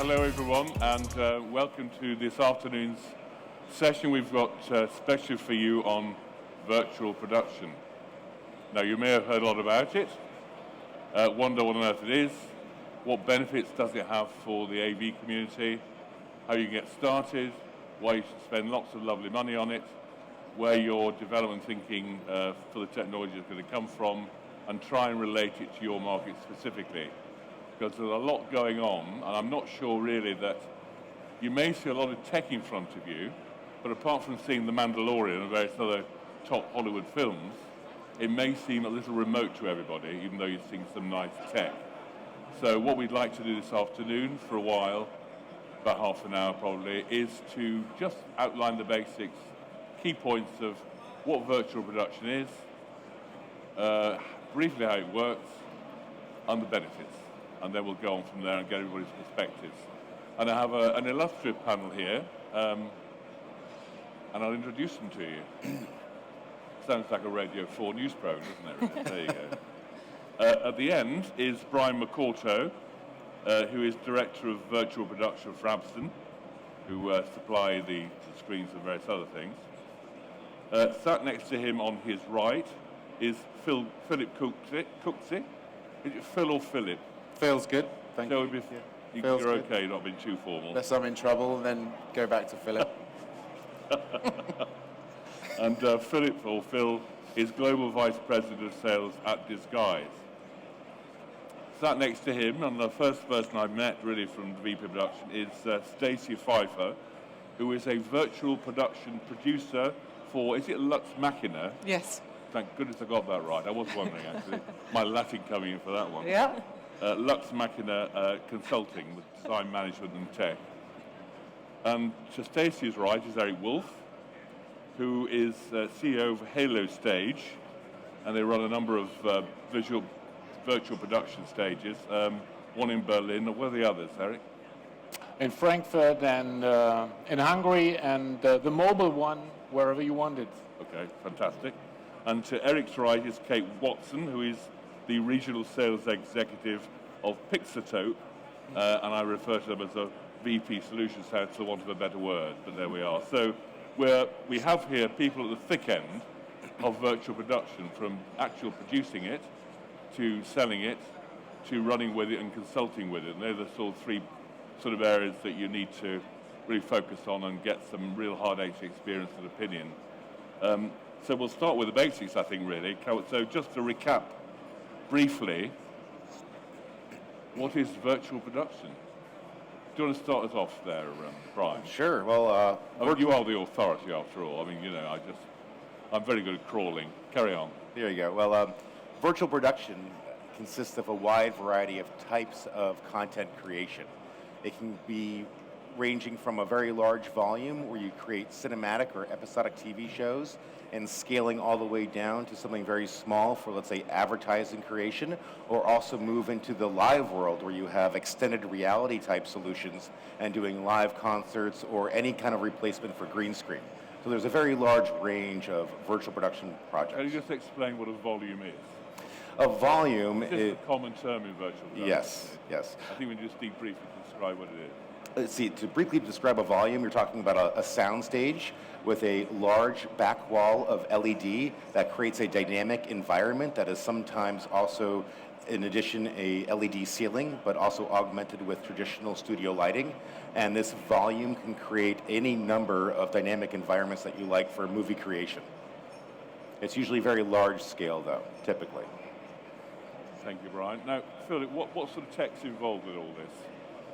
hello everyone, and welcome to this afternoon's session. We've got special for you on virtual production. Now, you may have heard a lot about it, wonder what on earth it is, what benefits does it have for the AV community, how you get started, why you should spend lots of lovely money on it, where your development thinking for the technology is going to come from, and try and relate it to your market specifically. Because there's a lot going on, and I'm not sure really that you may see a lot of tech in front of you, but apart from seeing The Mandalorian and various other top Hollywood films, it may seem a little remote to everybody, even though you're seeing some nice tech. So what we'd like to do this afternoon for a while, about half an hour probably, is to just outline the basics, key points of what virtual production is, briefly how it works, and the benefits. And then we'll go on from there and get everybody's perspectives. And I have an illustrious panel here, and I'll introduce them to you. Sounds like a Radio 4 news program, doesn't it? There you go. At the end is Brian Macauto, who is Director of Virtual Production for Absen, who supply the screens and various other things. Sat next to him on his right is Philip Cooksey. Is it Phil or Philip? Feels good, thank you. You're okay, not being too formal. Unless I'm in trouble, and then go back to Philip. And Philip, or Phil, is Global Vice President of Sales at Disguise. Sat next to him, and the first person I met really from the VP Production is Stacia Pfeiffer, who is a virtual production producer for, is it LUX Machina? Yes. Thank goodness I got that right. I was wondering, actually. My Latin coming in for that one. Yeah. LUX Machina Consulting with design management and tech. And to Stacia's right is Erik Wolff, who is CEO of Halo Stage, and they run a number of virtual production stages, one in Berlin. Where are the others, Erik? In Frankfurt and in Hungary, and the mobile one, wherever you want it. Okay, fantastic. And to Erik's right is Kate Watson, who is the Regional Sales Executive of Pixotope, and I refer to them as a VP Solutions House for want of a better word, but there we are. So we have here people at the thick end of virtual production, from actual producing it, to selling it, to running with it and consulting with it. And they're the sort of three sort of areas that you need to really focus on and get some real hard-edged experience and opinion. So we'll start with the basics, I think, really. So just to recap briefly, what is virtual production? Do you want to start us off there, Brian? Sure. Well, you are the authority, after all. I mean, I'm very good at crawling. Carry on. There you go. Well, virtual production consists of a wide variety of types of content creation. It can be ranging from a very large volume where you create cinematic or episodic TV shows, and scaling all the way down to something very small for, let's say, advertising creation, or also move into the live world where you have extended reality type solutions and doing live concerts or any kind of replacement for green screen. So there's a very large range of virtual production projects. Can you just explain what a volume is? A volume is a common term in virtual production. Yes. I think we just need briefly to describe what it is. Let's see, to briefly describe a volume, you're talking about a sound stage with a large back wall of LED that creates a dynamic environment that is sometimes also, in addition, a LED ceiling, but also augmented with traditional studio lighting. And this volume can create any number of dynamic environments that you like for movie creation. It's usually very large scale, though, typically. Thank you, Brian. Now, Philip, what sort of tech's involved with all this?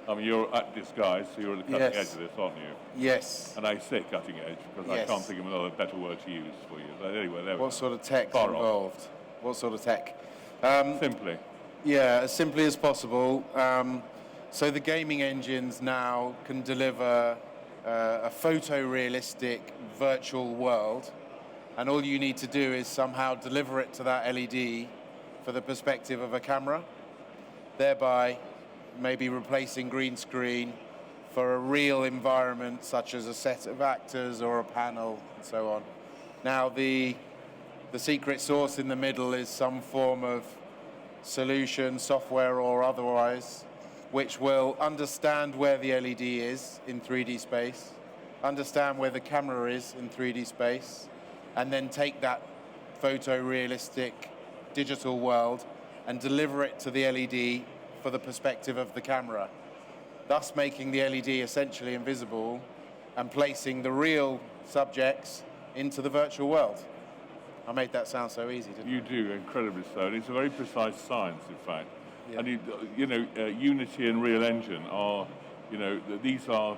I mean, you're at Disguise, so you're at the cutting edge of this, aren't you? Yes. And I say cutting edge because I can't think of another better word to use for you. But anyway, there we go. What sort of tech's involved? What sort of tech? Simply. Yeah, as simply as possible. So the gaming engines now can deliver a photorealistic virtual world, and all you need to do is somehow deliver it to that LED for the perspective of a camera, thereby maybe replacing green screen for a real environment such as a set of actors or a panel and so on. Now the secret sauce in the middle is some form of solution, software or otherwise, which will understand where the LED is in 3D space, understand where the camera is in 3D space, and then take that photorealistic digital world and deliver it to the LED for the perspective of the camera, thus making the LED essentially invisible and placing the real subjects into the virtual world. I made that sound so easy, didn't I? You do, incredibly so. And it's a very precise science, in fact. Yeah. And Unity and Real Engine are, these are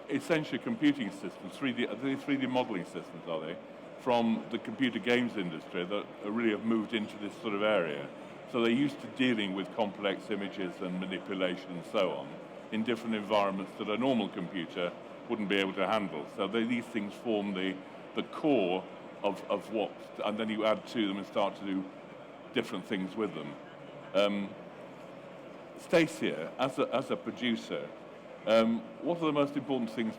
essentially computing systems, 3D modeling systems, are they, from the computer games industry that really have moved into this sort of area. So they're used to dealing with complex images and manipulation and so on in different environments that a normal computer wouldn't be able to handle. So these things form the core of what, and then you add to them and start to do different things with them. Stacia, as a producer, what are the most important things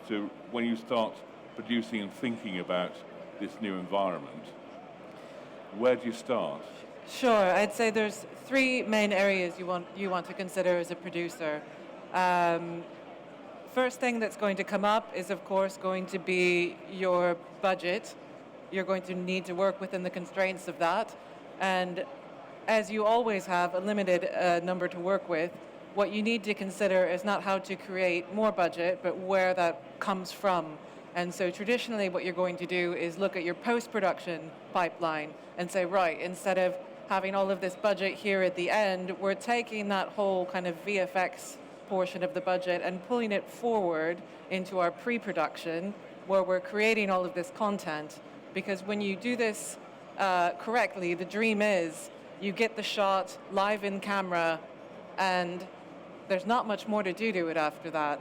when you start producing and thinking about this new environment? Where do you start? Sure, I'd say there's three main areas you want to consider as a producer. First thing that's going to come up is, of course, going to be your budget. You're going to need to work within the constraints of that. And as you always have a limited number to work with, what you need to consider is not how to create more budget, but where that comes from. And so traditionally what you're going to do is look at your post-production pipeline and say, right, instead of having all of this budget here at the end, we're taking that whole kind of VFX portion of the budget and pulling it forward into our pre-production, where we're creating all of this content. Because when you do this correctly, the dream is you get the shot live in camera and there's not much more to do to it after that.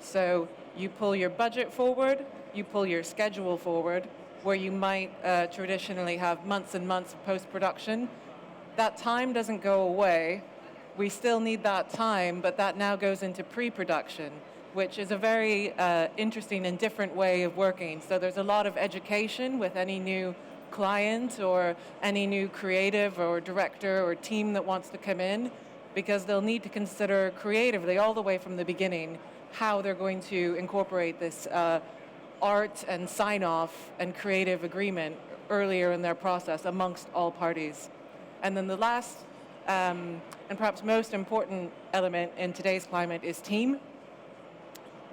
So you pull your budget forward, you pull your schedule forward, where you might traditionally have months and months of post-production. That time doesn't go away. We still need that time, but that now goes into pre-production, which is a very interesting and different way of working. So there's a lot of education with any new client or any new creative or director or team that wants to come in, because they'll need to consider creatively all the way from the beginning how they're going to incorporate this art and sign-off and creative agreement earlier in their process amongst all parties. And then the last and perhaps most important element in today's climate is team.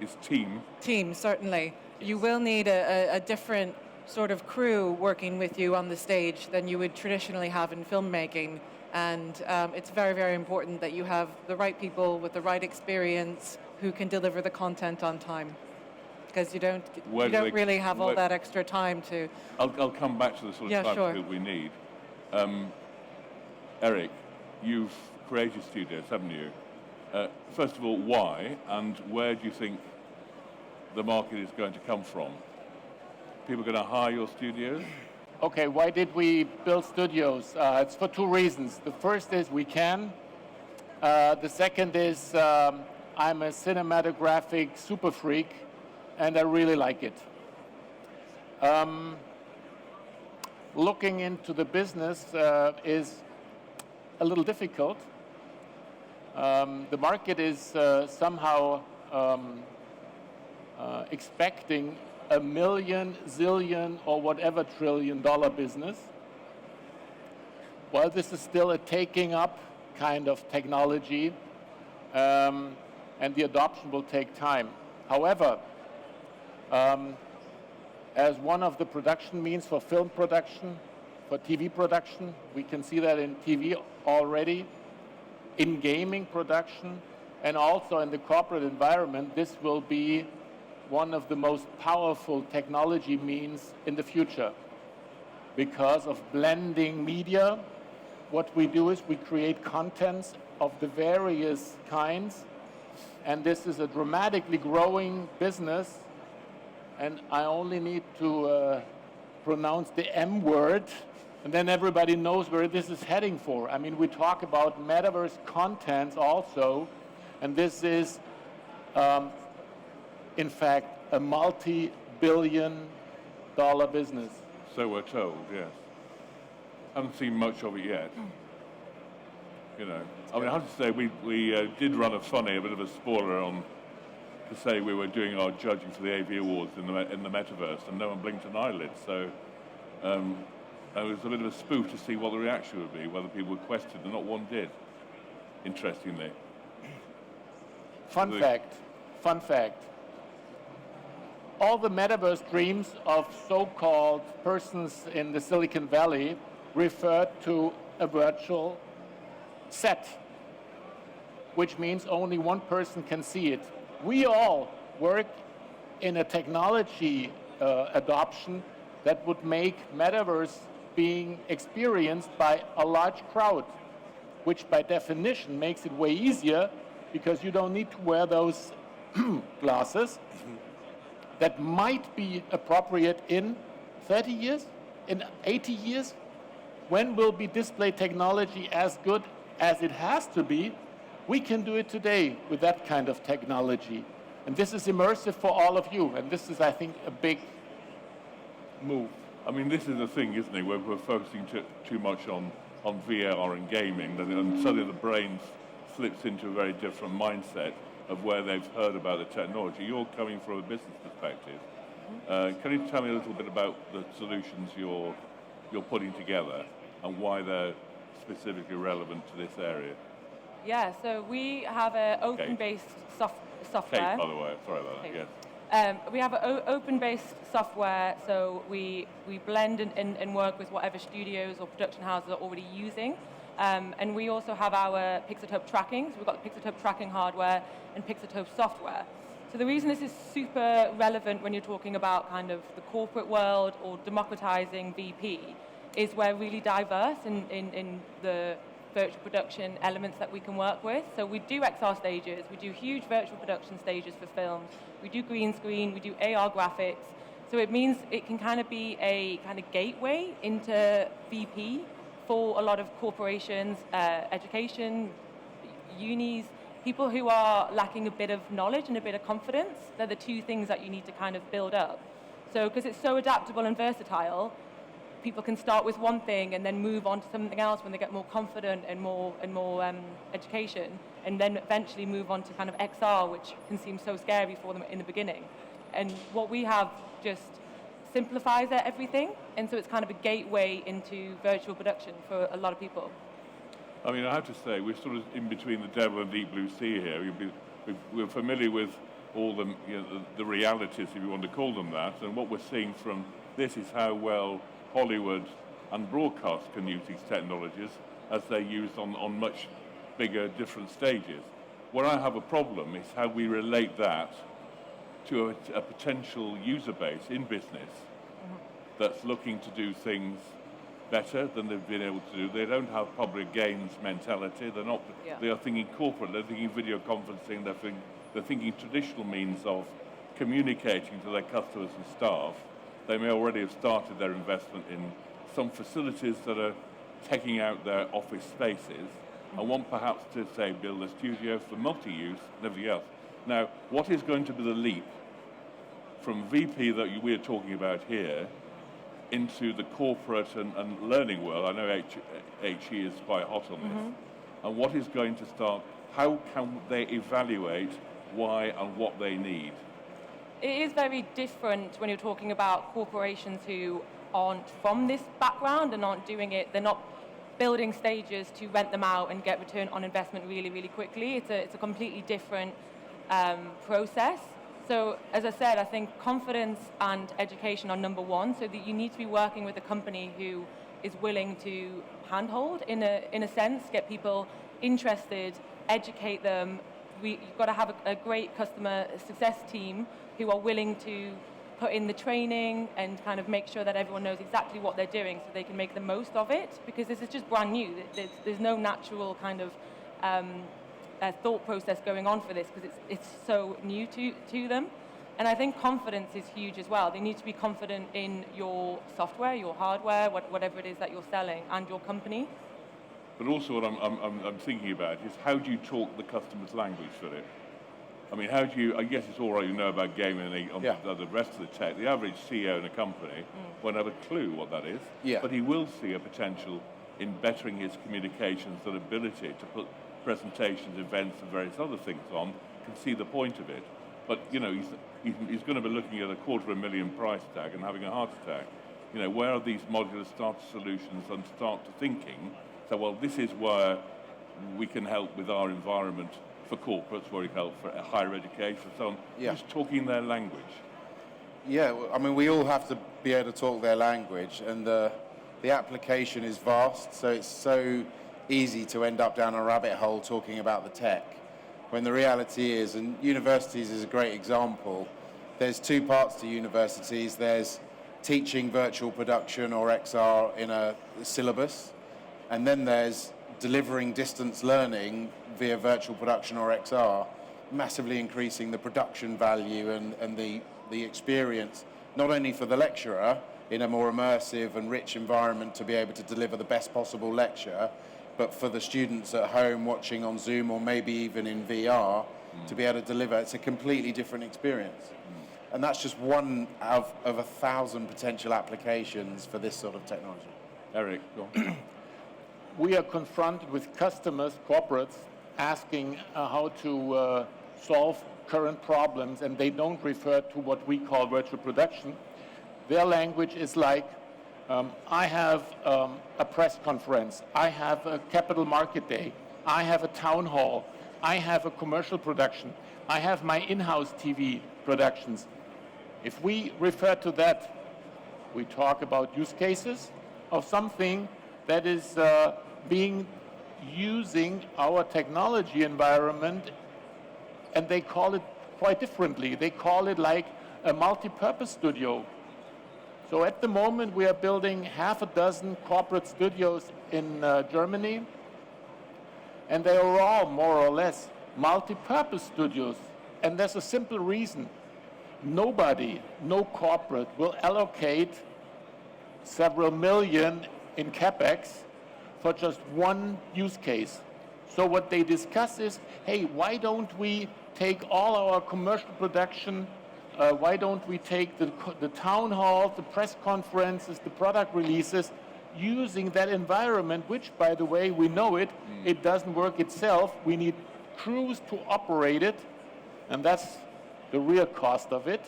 Is team? Team, certainly. You will need a different sort of crew working with you on the stage than you would traditionally have in filmmaking. And it's very, very important that you have the right people with the right experience who can deliver the content on time. Because you don't really have all that extra time to... I'll come back to the sort of time period we need. Erik, you've created studios, haven't you? First of all, why, and where do you think the market is going to come from? People are going to hire your studios? Okay, why did we build studios? It's for two reasons. The first is we can. The second is I'm a cinematographic super freak, and I really like it. Looking into the business is a little difficult. The market is somehow expecting $1 million, zillion, or whatever $1 trillion business. Well, this is still a taking up kind of technology, and the adoption will take time. However, as one of the production means for film production, for TV production, we can see that in TV already, in gaming production, and also in the corporate environment, this will be one of the most powerful technology means in the future. Because of blending media, what we do is we create contents of the various kinds, and this is a dramatically growing business, and I only need to pronounce the M word, and then everybody knows where this is heading for. I mean, we talk about metaverse contents also, and this is, in fact, a multi-billion-dollar business. So we're told, yes. Haven't seen much of it yet. you know. I mean, I have to say, we did run a bit of a spoiler on to say we were doing our judging for the AV Awards in the metaverse, and no one blinked an eyelid. So it was a bit of a spoof to see what the reaction would be, whether people would question, and not one did, interestingly. Fun fact. All the metaverse dreams of so-called persons in the Silicon Valley referred to a virtual set, which means only one person can see it. We all work in a technology adoption that would make metaverse being experienced by a large crowd, which by definition makes it way easier because you don't need to wear those glasses that might be appropriate in 30 years, in 80 years. When will be display technology as good as it has to be? We can do it today with that kind of technology. And this is immersive for all of you. And this is, I think, a big move. I mean, this is the thing, isn't it? We're focusing too much on VR and gaming, and suddenly the brain slips into a very different mindset of where they've heard about the technology. You're coming from a business perspective. Can you tell me a little bit about the solutions you're putting together and why they're specifically relevant to this area? Yeah, so we have an open-based software. Kate, by the way, sorry about that, Kate. yes. We have an open-based software, so we blend and work with whatever studios or production houses are already using. And we also have our Pixotope tracking, so we've got the Pixotope tracking hardware and Pixotope software. So the reason this is super relevant when you're talking about kind of the corporate world or democratizing VP is we're really diverse in the virtual production elements that we can work with. So we do XR stages, we do huge virtual production stages for films, we do green screen, we do AR graphics. So it means it can kind of be a kind of gateway into VP for a lot of corporations, education, unis, people who are lacking a bit of knowledge and a bit of confidence. They're the two things that you need to kind of build up. So because it's so adaptable and versatile, people can start with one thing and then move on to something else when they get more confident and more education, and then eventually move on to kind of XR, which can seem so scary for them in the beginning. And what we have just simplifies everything, and so it's kind of a gateway into virtual production for a lot of people. I mean, I have to say, we're sort of in between the devil and deep blue sea here. We're familiar with all the realities, if you want to call them that, and what we're seeing from this is how well Hollywood and broadcast can use these technologies as they're used on much bigger, different stages. Where I have a problem is how we relate that to a potential user base in business that's looking to do things better than they've been able to do. They don't have public games mentality. They're not. Yeah. They are thinking corporate. They're thinking video conferencing. They're thinking traditional means of communicating to their customers and staff. They may already have started their investment in some facilities that are taking out their office spaces and want perhaps to, say, build a studio for multi-use and everything else. Now, what is going to be the leap from VP that we're talking about here into the corporate and learning world? I know HE is quite hot on this. And what is going to start, how can they evaluate why and what they need? It is very different when you're talking about corporations who aren't from this background and aren't doing it. They're not building stages to rent them out and get return on investment really, really quickly. It's a completely different process. So as I said, I think confidence and education are number one, so that you need to be working with a company who is willing to handhold in a sense, get people interested, educate them. You've got to have a great customer success team who are willing to put in the training and kind of make sure that everyone knows exactly what they're doing so they can make the most of it, because this is just brand new. There's no natural kind of thought process going on for this because it's so new to them. And I think confidence is huge as well. They need to be confident in your software, your hardware, whatever it is that you're selling, and your company. But also what I'm thinking about is how do you talk the customer's language for it? I mean, how do you, I guess it's all right you know about gaming and the rest of the tech. The average CEO in a company won't have a clue what that is, but he will see a potential in bettering his communications and ability to put presentations, events, and various other things on, can see the point of it. But, you know, he's going to be looking at a $250,000 price tag and having a heart attack. You know, where are these modular starter solutions, and start to thinking, so, well, this is where we can help with our environment for corporates, where we help for higher education and so on. Yeah. Just talking their language. Yeah, I mean, we all have to be able to talk their language, and the application is vast, so it's so easy to end up down a rabbit hole talking about the tech, when the reality is, and universities is a great example, there's two parts to universities. There's teaching virtual production or XR in a syllabus, and then there's delivering distance learning via virtual production or XR, massively increasing the production value and the experience, not only for the lecturer in a more immersive and rich environment to be able to deliver the best possible lecture, but for the students at home watching on Zoom or maybe even in VR to be able to deliver. It's a completely different experience. And that's just one of 1,000 potential applications for this sort of technology. Erik, go on. We are confronted with customers, corporates, asking how to solve current problems, and they don't refer to what we call virtual production. Their language is like, I have a press conference, I have a capital market day, I have a town hall, I have a commercial production, I have my in-house TV productions. If we refer to that, we talk about use cases of something that is using our technology environment, and they call it quite differently. They call it like a multi-purpose studio. So at the moment, we are building half a dozen corporate studios in Germany, and they are all more or less multi-purpose studios. And there's a simple reason. Nobody, no corporate, will allocate several million in CapEx for just one use case. So what they discuss is, hey, why don't we take all our commercial production, why don't we take the town halls, the press conferences, the product releases, using that environment, which, by the way, we know it doesn't work itself. We need crews to operate it, and that's the real cost of it.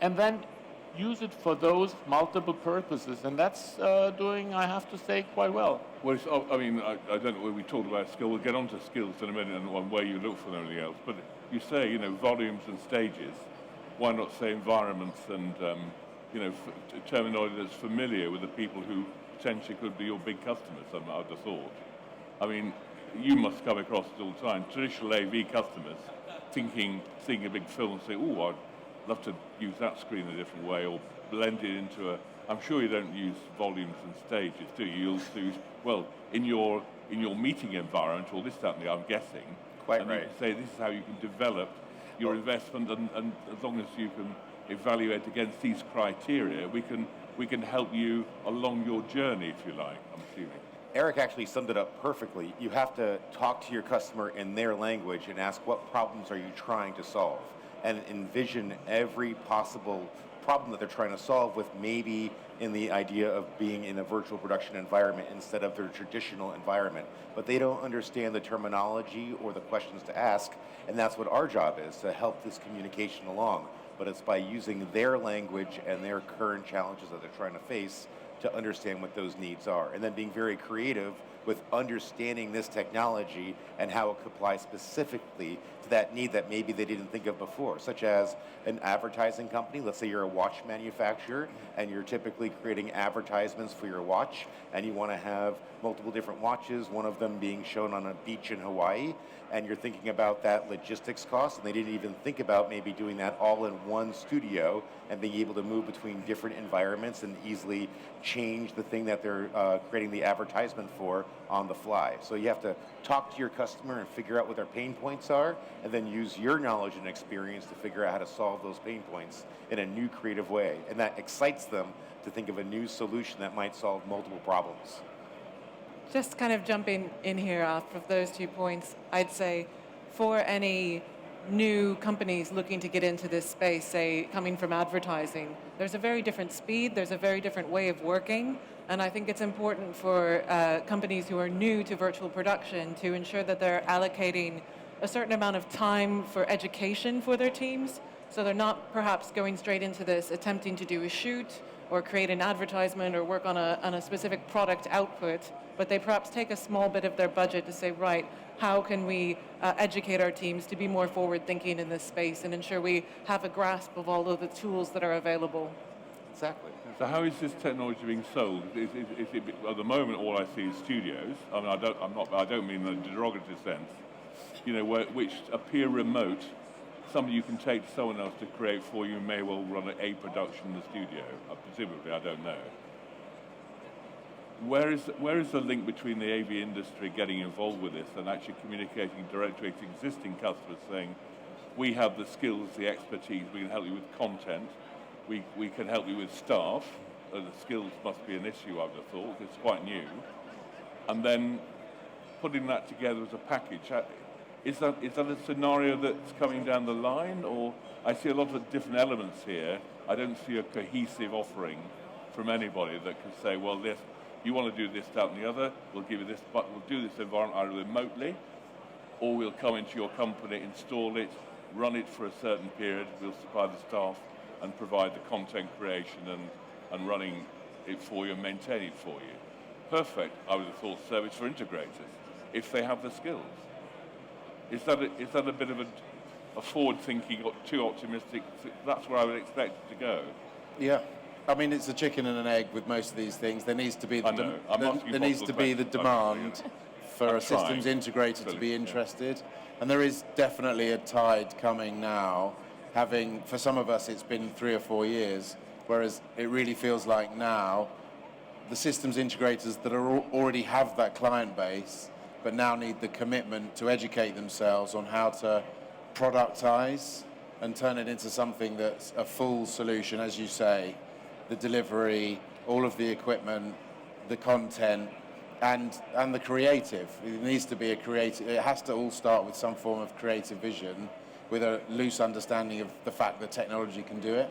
And then use it for those multiple purposes, and that's doing, I have to say, quite well. Well, I mean, I don't know when we talked about skill. We'll get on to skills in a minute and on where you look for them and everything else. But you say, you know, volumes and stages. Why not say environments and, you know, terminology that's familiar with the people who potentially could be your big customers, I'd have thought. I mean, you must come across it all the time. Traditional AV customers seeing a big film and say, oh, I'd love to use that screen a different way, or blend it into a... I'm sure you don't use volumes and stages, do you? You'll use, well, in your meeting environment, or this, that, and the, I'm guessing. Quite and right. You can say this is how you can develop your investment, and as long as you can evaluate against these criteria, we can help you along your journey, if you like, I'm assuming. Erik actually summed it up perfectly. You have to talk to your customer in their language and ask, what problems are you trying to solve? And envision every possible problem that they're trying to solve, with maybe in the idea of being in a virtual production environment instead of their traditional environment. But they don't understand the terminology or the questions to ask, and that's what our job is, to help this communication along. But it's by using their language and their current challenges that they're trying to face to understand what those needs are, and then being very creative with understanding this technology and how it could apply specifically to that need that maybe they didn't think of before, such as an advertising company. Let's say you're a watch manufacturer and you're typically creating advertisements for your watch, and you want to have multiple different watches, one of them being shown on a beach in Hawaii, and you're thinking about that logistics cost, and they didn't even think about maybe doing that all in one studio and being able to move between different environments and easily change the thing that they're creating the advertisement for on the fly. So you have to talk to your customer and figure out what their pain points are, and then use your knowledge and experience to figure out how to solve those pain points in a new creative way. And that excites them to think of a new solution that might solve multiple problems. Just kind of jumping in here off of those 2 points, I'd say for any new companies looking to get into this space, say coming from advertising, there's a very different speed, there's a very different way of working, and I think it's important for companies who are new to virtual production to ensure that they're allocating a certain amount of time for education for their teams, so they're not perhaps going straight into this attempting to do a shoot or create an advertisement or work on a specific product output, but they perhaps take a small bit of their budget to say, right, how can we educate our teams to be more forward-thinking in this space and ensure we have a grasp of all of the tools that are available? Exactly. So how is this technology being sold? Is it, at the moment, all I see is studios. I mean, I don't mean in a derogative sense. You know, which appear remote. Somebody you can take to someone else to create for you may well run a production in the studio. Presumably, I don't know. Where is the link between the AV industry getting involved with this and actually communicating directly to existing customers, saying, we have the skills, the expertise, we can help you with content, we can help you with staff. The skills must be an issue, I would have thought. It's quite new. And then putting that together as a package. Is that a scenario that's coming down the line, or I see a lot of different elements here. I don't see a cohesive offering from anybody that can say, well, this, you want to do this, that, and the other, we'll give you this, but we'll do this environment either remotely, or we'll come into your company, install it, run it for a certain period, we'll supply the staff and provide the content creation and running it for you and maintain it for you. Perfect, I would have thought, service for integrators, if they have the skills. Is that a bit of a forward-thinking, too optimistic? That's where I would expect it to go. Yeah. I mean, it's a chicken and an egg with most of these things. There needs to be the demand for a systems integrator to be interested. And there is definitely a tide coming now. For some of us, it's been 3 or 4 years, whereas it really feels like now the systems integrators that already have that client base but now need the commitment to educate themselves on how to productize and turn it into something that's a full solution, as you say, the delivery, all of the equipment, the content, and the creative. It needs to be it has to all start with some form of creative vision with a loose understanding of the fact that technology can do it.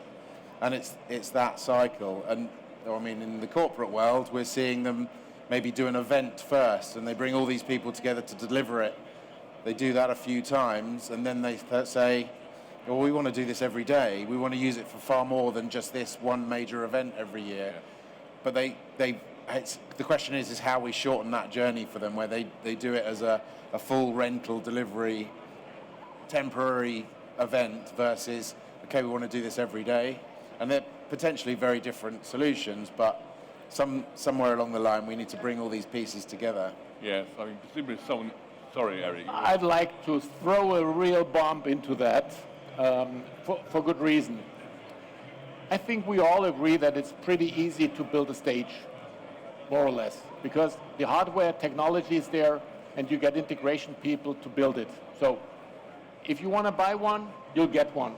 And it's that cycle. And I mean, in the corporate world, we're seeing them maybe do an event first, and they bring all these people together to deliver it. They do that a few times, and then they say, well, we want to do this every day. We want to use it for far more than just this one major event every year. But the question is how we shorten that journey for them, where they do it as a full rental delivery, temporary event versus, okay, we want to do this every day. And they're potentially very different solutions, but somewhere along the line, we need to bring all these pieces together. Yes, I mean, presumably someone... Sorry, Erik. I'd like to throw a real bomb into that for good reason. I think we all agree that it's pretty easy to build a stage, more or less, because the hardware technology is there, and you get integration people to build it. So if you want to buy one, you'll get one.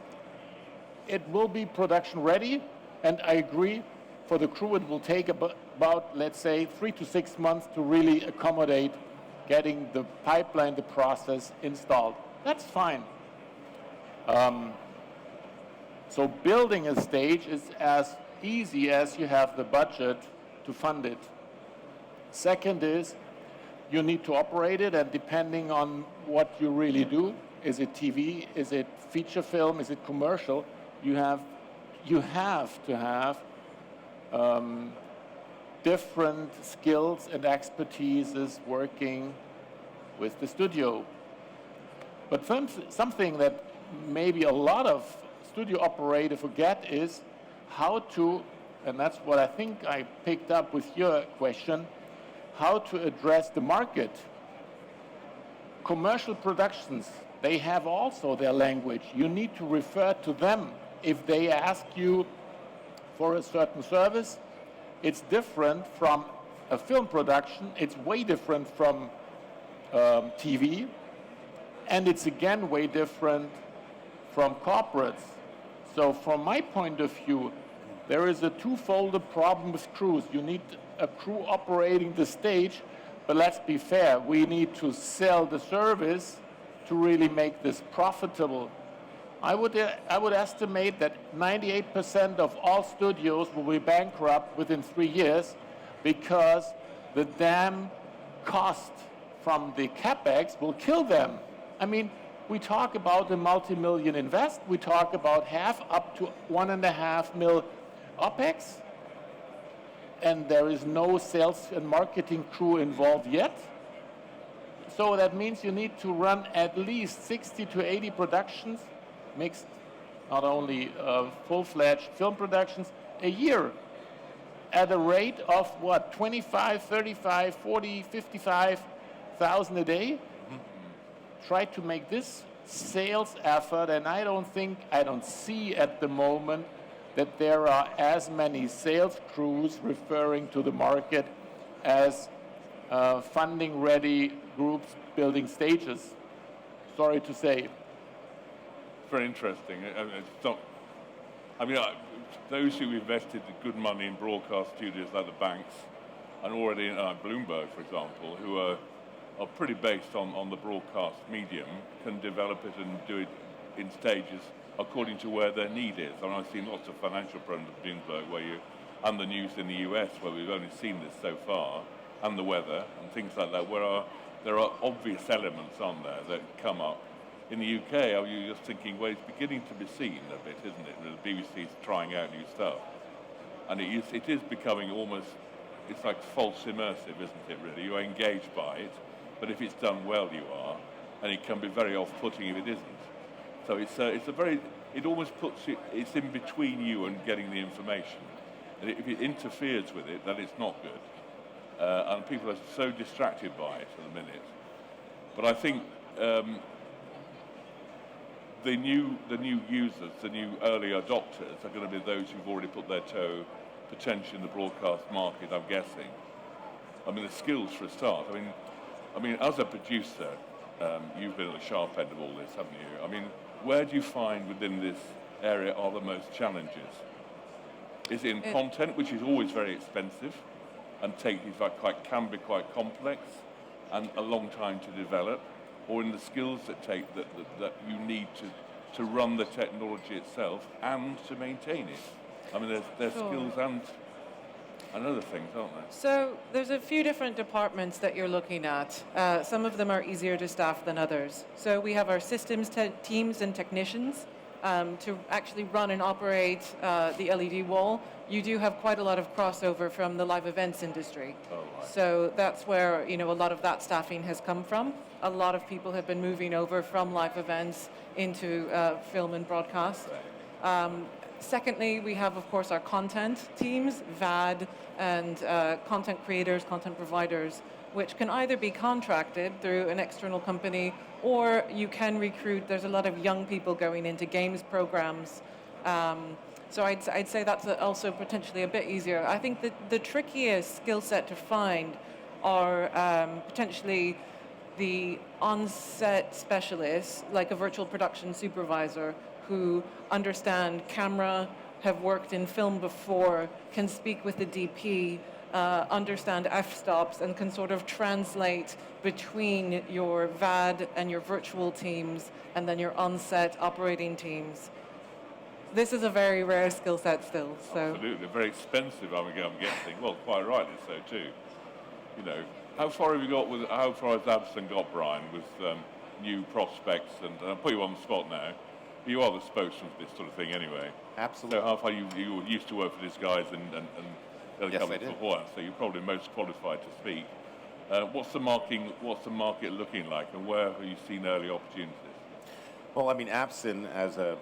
It will be production ready, and I agree, for the crew, it will take about, let's say, 3 to 6 months to really accommodate getting the pipeline, the process installed. That's fine. So building a stage is as easy as you have the budget to fund it. Second is, you need to operate it, and depending on what you really do, is it TV, is it feature film, is it commercial, you have to have different skills and expertises working with the studio. But something that maybe a lot of studio operators forget is how to, and that's what I think I picked up with your question, how to address the market. Commercial productions, they have also their language. You need to refer to them. If they ask you for a certain service, it's different from a film production, it's way different from TV, and it's again way different from corporates. So from my point of view, there is a twofold problem with crews. You need a crew operating the stage, but let's be fair, we need to sell the service to really make this profitable, I would estimate that 98% of all studios will be bankrupt within 3 years because the damn cost from the capex will kill them. I mean, we talk about a multi-million invest, we talk about half up to 1.5 mil OPEX, and there is no sales and marketing crew involved yet. So that means you need to run at least 60 to 80 productions, mixed, not only full-fledged film productions, a year at a rate of what, 25, 35, 40, 55,000 a day? Try to make this sales effort, and I don't see at the moment that there are as many sales crews referring to the market as funding-ready groups building stages. Sorry to say. Very interesting. Those who invested good money in broadcast studios like the banks, and already in Bloomberg, for example, who are pretty based on the broadcast medium, can develop it and do it in stages according to where their need is. I mean, I've seen lots of financial programs at Bloomberg and the news in the US, where we've only seen this so far, and the weather and things like that, where there are obvious elements on there that come up. In the UK, you're just thinking, well, it's beginning to be seen a bit, isn't it? The BBC's trying out new stuff. And it is becoming almost, it's like false immersive, isn't it, really? You're engaged by it, but if it's done well, you are, and it can be very off-putting if it isn't. So it almost puts it, it's in between you and getting the information. And if it interferes with it, then it's not good. And people are so distracted by it at the minute. But I think the new users, the new early adopters, are going to be those who've already put their toe potentially in the broadcast market, I'm guessing. I mean, the skills for a start. I mean, as a producer, you've been at the sharp end of all this, haven't you? I mean, where do you find within this area are the most challenges? Is it in content, which is always very expensive and can be quite complex and a long time to develop, or in the skills that you need to run the technology itself and to maintain it? I mean, there's Sure. skills and other things, aren't there? So there's a few different departments that you're looking at. Some of them are easier to staff than others. So we have our systems teams and technicians to actually run and operate the LED wall. You do have quite a lot of crossover from the live events industry. Oh, right. So that's where a lot of that staffing has come from. A lot of people have been moving over from live events into film and broadcast. Secondly, we have, of course, our content teams, VAD, and content creators, content providers, which can either be contracted through an external company, or you can recruit. There's a lot of young people going into games programs. So I'd say that's also potentially a bit easier. I think that the trickiest skill set to find are potentially the on-set specialists, like a virtual production supervisor, who understand camera, have worked in film before, can speak with the DP, understand f-stops, and can sort of translate between your VAD and your virtual teams, and then your on-set operating teams. This is a very rare skill set still. So. Absolutely, very expensive, I'm guessing. Well, quite rightly so too. How far has Absen got, Brian, with new prospects? And I'll put you on the spot now. You are the spokesman for this sort of thing anyway. Absolutely. So how far you used to work for these guys and other Yes, companies I did. before, so you're probably most qualified to speak. What's the market looking like, and where have you seen early opportunities? Well, I mean, Absen, as a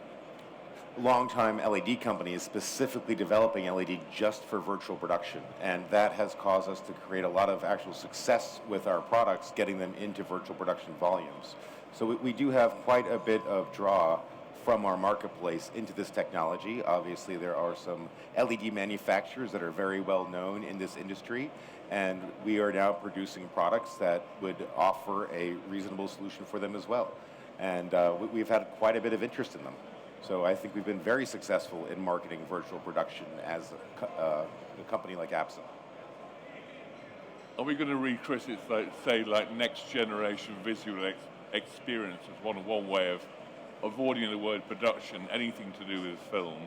long-time LED company, is specifically developing LED just for virtual production, and that has caused us to create a lot of actual success with our products, getting them into virtual production volumes. So we do have quite a bit of draw from our marketplace into this technology. Obviously, there are some LED manufacturers that are very well known in this industry, and we are now producing products that would offer a reasonable solution for them as well. And we've had quite a bit of interest in them. So I think we've been very successful in marketing virtual production as a company like Absen. Are we going to read, Chris, it's like next generation experience as one way of avoiding the word production, anything to do with film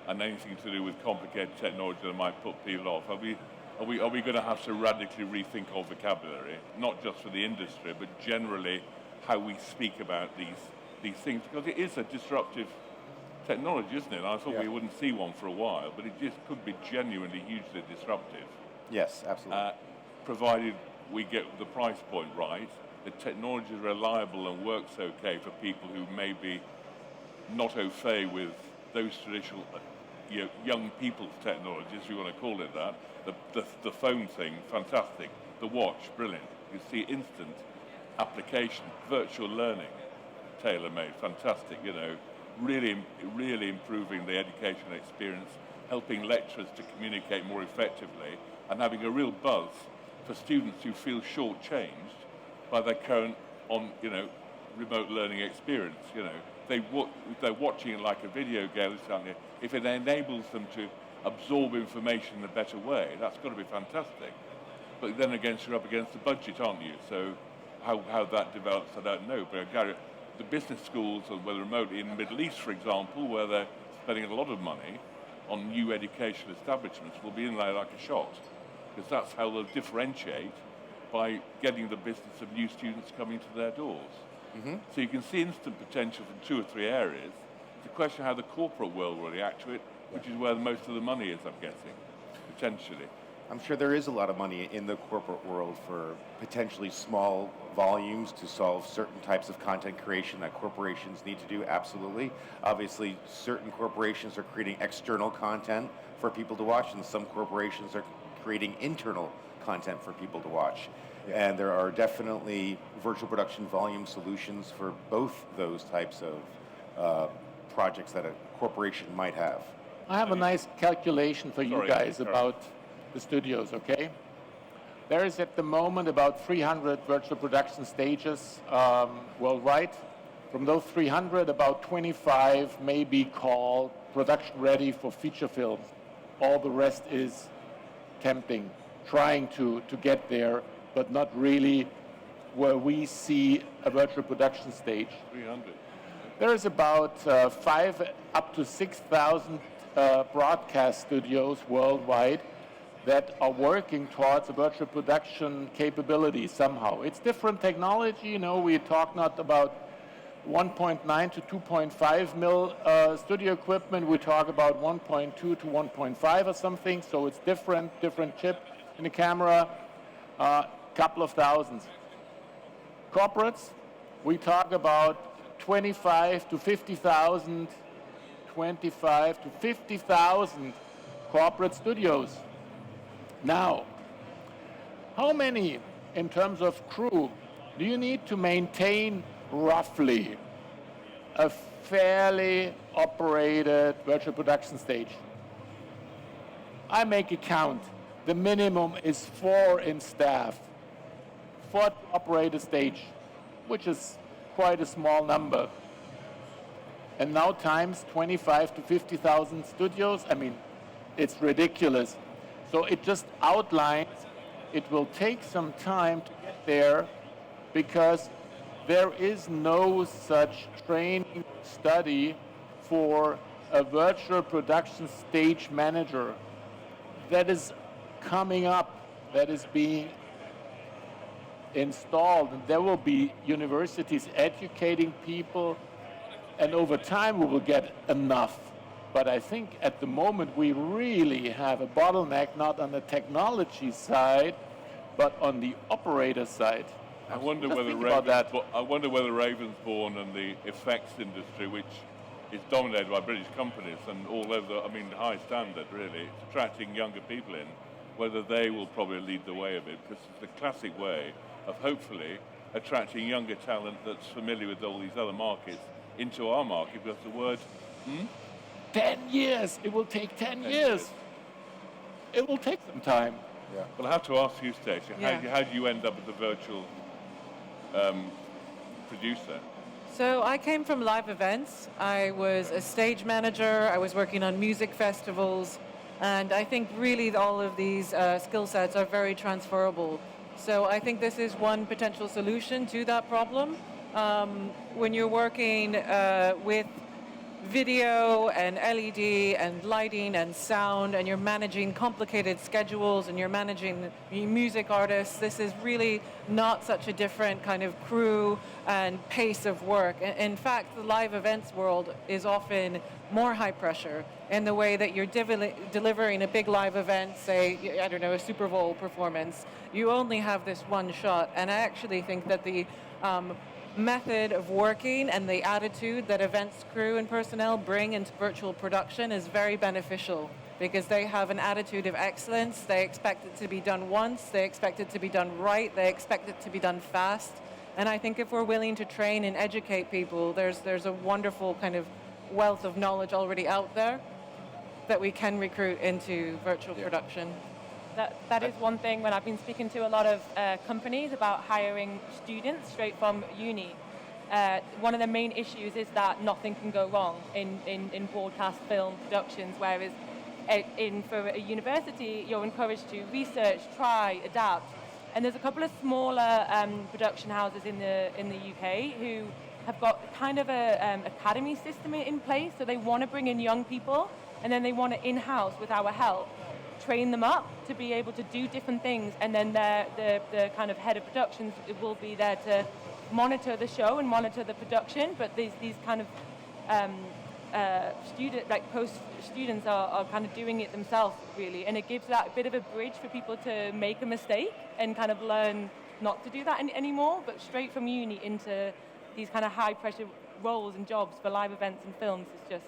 and anything to do with complicated technology that might put people off. Are we going to have to radically rethink our vocabulary, not just for the industry, but generally how we speak about these things? Because it is a disruptive technology, isn't it? I thought we wouldn't see one for a while, but it just could be genuinely hugely disruptive. Yes, absolutely. Provided we get the price point right, the technology is reliable and works okay for people who may be not au fait with those traditional young people's technologies, if you want to call it that. The phone thing, fantastic. The watch, brilliant. You see instant application, virtual learning, tailor-made, fantastic, really improving the educational experience, helping lecturers to communicate more effectively, and having a real buzz for students who feel shortchanged by their current remote learning experience. They're watching it like a video game. If it enables them to absorb information in a better way, that's got to be fantastic. But then again, you're up against the budget, aren't you? So how that develops, I don't know. But the business schools, whether remotely in the Middle East, for example, where they're spending a lot of money on new educational establishments, will be in there like a shot, because that's how they'll differentiate, by getting the business of new students coming to their doors. Mm-hmm. So you can see instant potential from 2 or 3 areas. It's a question of how the corporate world will react to it, which is where most of the money is, I'm guessing, potentially. I'm sure there is a lot of money in the corporate world for potentially small volumes to solve certain types of content creation that corporations need to do, absolutely. Obviously, certain corporations are creating external content for people to watch, and some corporations are creating internal content for people to watch. Yeah. And there are definitely virtual production volume solutions for both those types of projects that a corporation might have. I have a nice calculation for you guys about the studios, okay? There is at the moment about 300 virtual production stages worldwide. From those 300, about 25 may be called production ready for feature film. All the rest is tempting, trying to get there, but not really where we see a virtual production stage. 300. There is about 5 up to 6,000 broadcast studios worldwide that are working towards a virtual production capability somehow. It's different technology, we talk not about 1.9 to 2.5 mil studio equipment, we talk about 1.2 to 1.5 or something, so it's different chip in the camera, couple of thousands. Corporates, we talk about 25 to 50,000 corporate studios. Now, how many, in terms of crew, do you need to maintain roughly a fairly operated virtual production stage? I make a count. The minimum is 4 in staff, 4 to operate a stage, which is quite a small number. And now times 25 to 50,000 studios, it's ridiculous. So it just outlines it will take some time to get there, because there is no such training study for a virtual production stage manager. That is coming up, that is being installed, and there will be universities educating people, and over time we will get enough. But I think at the moment we really have a bottleneck, not on the technology side, but on the operator side. I wonder whether Ravensbourne and the effects industry, which is dominated by British companies and all over, high standard really, it's attracting younger people in, whether they will probably lead the way of it, because it's the classic way of hopefully attracting younger talent that's familiar with all these other markets into our market, because the word 10 years. It will take 10 years. It will take some time. Yeah. Well, I have to ask you, Stacia, how do you end up as a virtual producer? So I came from live events. I was a stage manager. I was working on music festivals. And I think really all of these skill sets are very transferable. So I think this is one potential solution to that problem. when you're working with video and LED and lighting and sound, and you're managing complicated schedules and you're managing music artists, this is really not such a different kind of crew and pace of work. In fact, the live events world is often more high pressure in the way that you're delivering a big live event, say, I don't know, a Super Bowl performance. You only have this one shot, and I actually think that the method of working and the attitude that events crew and personnel bring into virtual production is very beneficial, because they have an attitude of excellence. They expect it to be done once, they expect it to be done right, they expect it to be done fast. And I think if we're willing to train and educate people, there's a wonderful kind of wealth of knowledge already out there that we can recruit into virtual production. That is one thing when I've been speaking to a lot of companies about hiring students straight from uni. One of the main issues is that nothing can go wrong in broadcast film productions, whereas for a university, you're encouraged to research, try, adapt. And there's a couple of smaller production houses in the UK who have got kind of a academy system in place, so they want to bring in young people, and then they want to in-house, with our help, train them up to be able to do different things, and then the kind of head of productions will be there to monitor the show and monitor the production. But these kind of post students are kind of doing it themselves, really, and it gives that bit of a bridge for people to make a mistake and kind of learn not to do that anymore, but straight from uni into these kind of high pressure roles and jobs for live events and films is just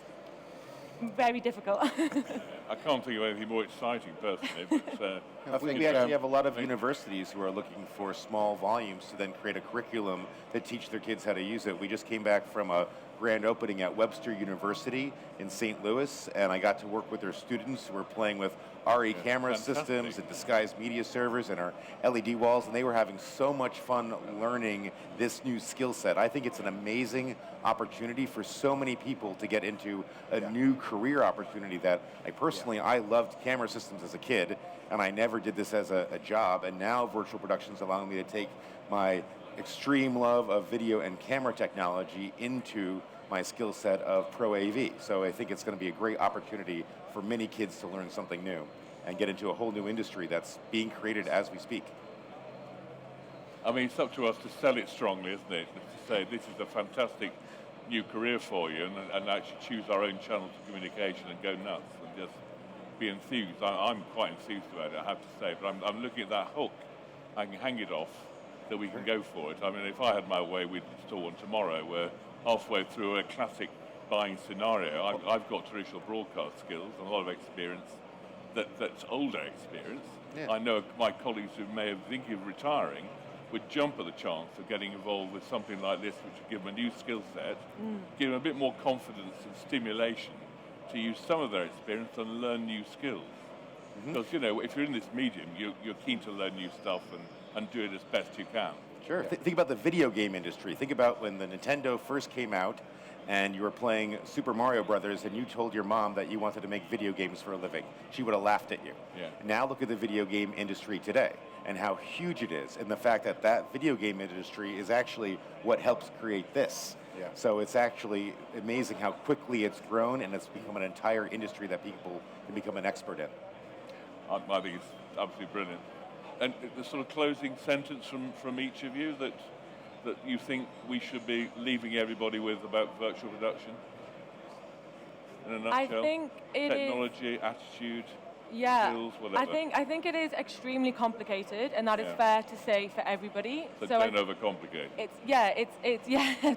very difficult. I can't think of anything more exciting personally, but I think we actually have a lot of universities who are looking for small volumes to then create a curriculum to teach their kids how to use it. We just came back from a grand opening at Webster University in St. Louis, and I got to work with their students who were playing with RE camera systems and disguised media servers and our LED walls, and they were having so much fun learning this new skill set. I think it's an amazing opportunity for so many people to get into a new career opportunity that I loved camera systems as a kid, and I never did this as a job, and now virtual production is allowing me to take my extreme love of video and camera technology into my skill set of Pro AV. So I think it's going to be a great opportunity for many kids to learn something new and get into a whole new industry that's being created as we speak. I mean, it's up to us to sell it strongly, isn't it? To say this is a fantastic new career for you, and actually choose our own channels of communication and go nuts and just be enthused. I'm quite enthused about it, I have to say, but I'm looking at that hook. I can hang it off that we can go for it. I mean, if I had my way, we'd install one tomorrow. We're halfway through a classic buying scenario. I've got traditional broadcast skills and a lot of experience that's older experience. Yeah. I know my colleagues who may have thinking of retiring would jump at the chance of getting involved with something like this, which would give them a new skill set, give them a bit more confidence and stimulation to use some of their experience and learn new skills. Because, you know, if you're in this medium, you're keen to learn new stuff and do it as best you can. Sure. Think about the video game industry. Think about when the Nintendo first came out and you were playing Super Mario Brothers and you told your mom that you wanted to make video games for a living. She would have laughed at you. Yeah. Now look at the video game industry today and how huge it is, and the fact that video game industry is actually what helps create this. Yeah. So it's actually amazing how quickly it's grown, and it's become an entire industry that people can become an expert in. I think it's absolutely brilliant. And the sort of closing sentence from each of you that you think we should be leaving everybody with about virtual production? In a nutshell? I think technology, attitude, skills, whatever. I think it is extremely complicated, and that is fair to say for everybody. So don't overcomplicate.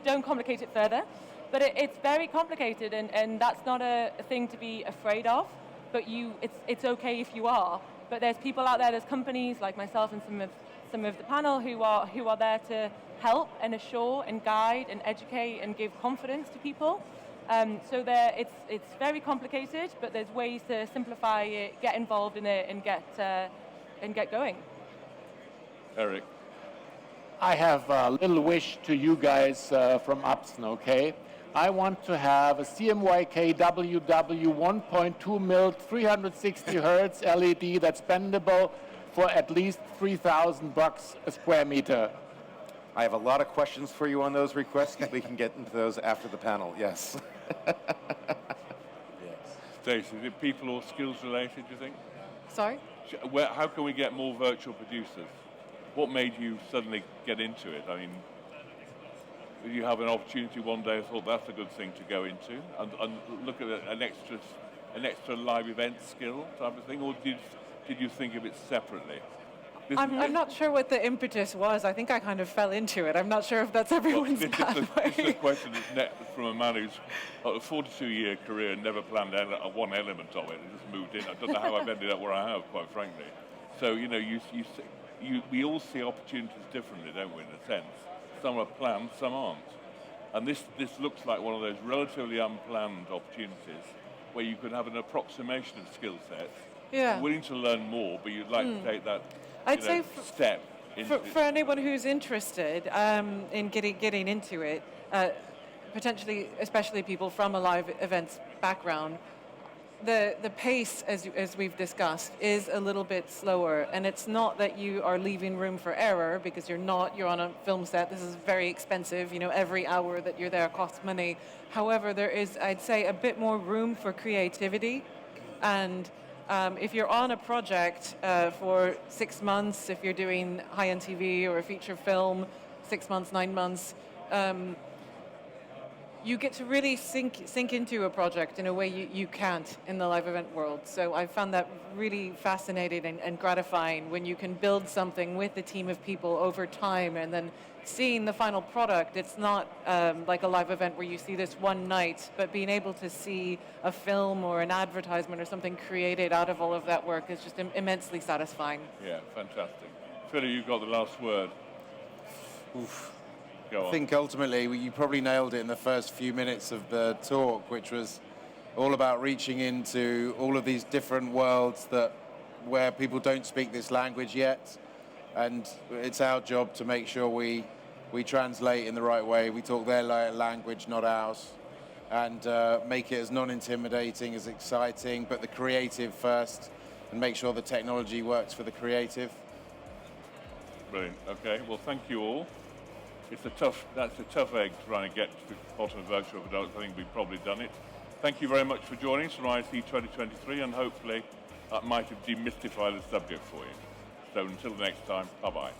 Don't complicate it further. But it's very complicated, and that's not a thing to be afraid of. But it's okay if you are. But there's people out there, there's companies like myself and some of the panel who are there to help and assure and guide and educate and give confidence to people. So it's very complicated, but there's ways to simplify it, get involved in it, and get going. Erik, I have a little wish to you guys from Absen, okay? I want to have a CMYK WW 1.2 mil 360 hertz LED that's bendable for at least $3,000 a square meter. I have a lot of questions for you on those requests. We can get into those after the panel, yes. Stacia, is it people or skills related, do you think? Sorry? How can we get more virtual producers? What made you suddenly get into it? I mean, did you have an opportunity one day and thought that's a good thing to go into and look at an extra live event skill type of thing, or did you think of it separately? I'm not sure what the impetus was. I think I kind of fell into it. I'm not sure if that's everyone's pathway. This is a question that's from a man who's got a 42-year career and never planned one element of it and just moved in. I don't know how I've ended up where I have, quite frankly. So, you know, we all see opportunities differently, don't we, in a sense. Some are planned, some aren't. And this looks like one of those relatively unplanned opportunities where you could have an approximation of skill sets. Yeah. You're willing to learn more, but you'd like to take that I'd say step into for anyone who's interested in getting into it, potentially, especially people from a live events background, the pace, as we've discussed, is a little bit slower. And it's not that you are leaving room for error, because you're not. You're on a film set. This is very expensive. You know, every hour that you're there costs money. However, there is, I'd say, a bit more room for creativity. And if you're on a project for 6 months, if you're doing high-end TV or a feature film, 6 months, 9 months, you get to really sink into a project in a way you can't in the live event world. So I found that really fascinating and gratifying when you can build something with a team of people over time, and then seeing the final product. It's not like a live event where you see this one night, but being able to see a film or an advertisement or something created out of all of that work is just immensely satisfying. Yeah, fantastic. Philly, you've got the last word. Oof. Go on. I think ultimately you probably nailed it in the first few minutes of the talk, which was all about reaching into all of these different worlds where people don't speak this language yet. And it's our job to make sure we translate in the right way. We talk their language, not ours, and make it as non-intimidating, as exciting, but the creative first, and make sure the technology works for the creative. Brilliant. Okay, well, thank you all. That's a tough egg trying to get to the bottom of virtual production. I think we've probably done it. Thank you very much for joining us from IC 2023, and hopefully that might have demystified the subject for you. So until next time, bye-bye.